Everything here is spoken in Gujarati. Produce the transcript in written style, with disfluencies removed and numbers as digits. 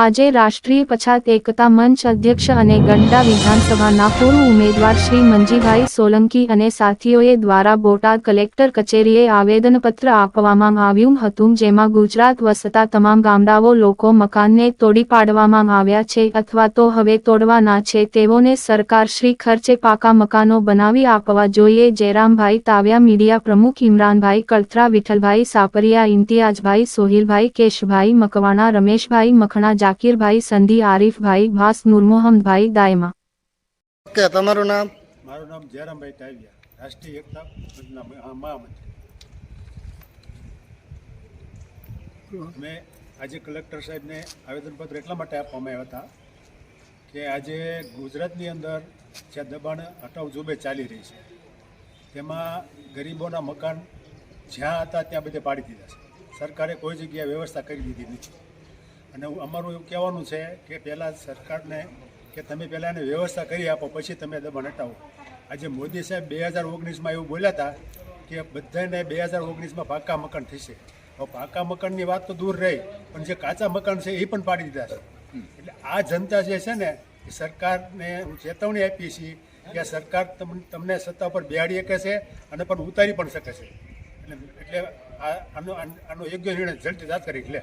આજે રાષ્ટ્રીય પછાત એકતા મંચ અધ્યક્ષ અને ગઢડા વિધાનસભાના પૂર્વ ઉમેદવાર શ્રી મંજીભાઈ સોલંકી અને સાથીઓએ દ્વારા બોટાદ કલેક્ટર કચેરીએ આવેદનપત્ર આપવામાં આવ્યું હતું, જેમાં ગુજરાત વસતા તમામ ગામડાઓ લોકો મકાનને તોડી પાડવામાં આવ્યા છે અથવા તો હવે તોડવાના છે, તેઓને સરકારશ્રી ખર્ચે પાકા મકાનો બનાવી આપવા જોઈએ। જયરામભાઈ તાવ્યા, મીડિયા પ્રમુખ ઇમરાનભાઈ કળથરા, વિઠ્ઠલભાઈ સાપરિયા, ઇમ્તિયાઝભાઈ સોહિલભાઈ, કેશભાઈ મકવાણા, રમેશભાઈ મખણા, જાકીરભાઈ સંધી, આરીફભાઈ ભાસ, નૂરમોહમ્મદભાઈ દાયમા। કે તમારું નામ? મારું નામ જયરામભાઈ તાવ્યા, રાષ્ટ્રીય એકતા મંચના મહામંત્રી। મેં આજે કલેક્ટર સાહેબને આવેદનપત્ર એટલા માટે આપવામાં આવ્યા હતા કે આજે ગુજરાતની અંદર જે દબાણ હટાવ ઝુંબેશ ચાલી રહી છે તેમાં ગરીબોના મકાન જ્યાં હતા ત્યાં બધે પાડી દીધા છે। સરકારે કોઈ જગ્યાએ વ્યવસ્થા કરી દીધી નથી અને અમારું એવું કહેવાનું છે કે પહેલાં સરકારને કે તમે પહેલાં એને વ્યવસ્થા કરી આપો, પછી તમે દબાણ હટાવો। આજે મોદી સાહેબ 2019માં એવું બોલ્યા હતા કે બધાને 2019માં પાકા મકાન થશે। હવે પાકા મકાનની વાત તો દૂર રહી, પણ જે કાચા મકાન છે એ પણ પાડી દીધા છે। એટલે આ જનતા જે છે ને, એ સરકારને ચેતવણી આપી છે કે આ સરકાર તમને સત્તા પર બેહાડી શકે છે અને પણ ઉતારી પણ શકે છે। એટલે આનો યોગ્ય નિર્ણય ઝડપથી તાત્કાલિક લે।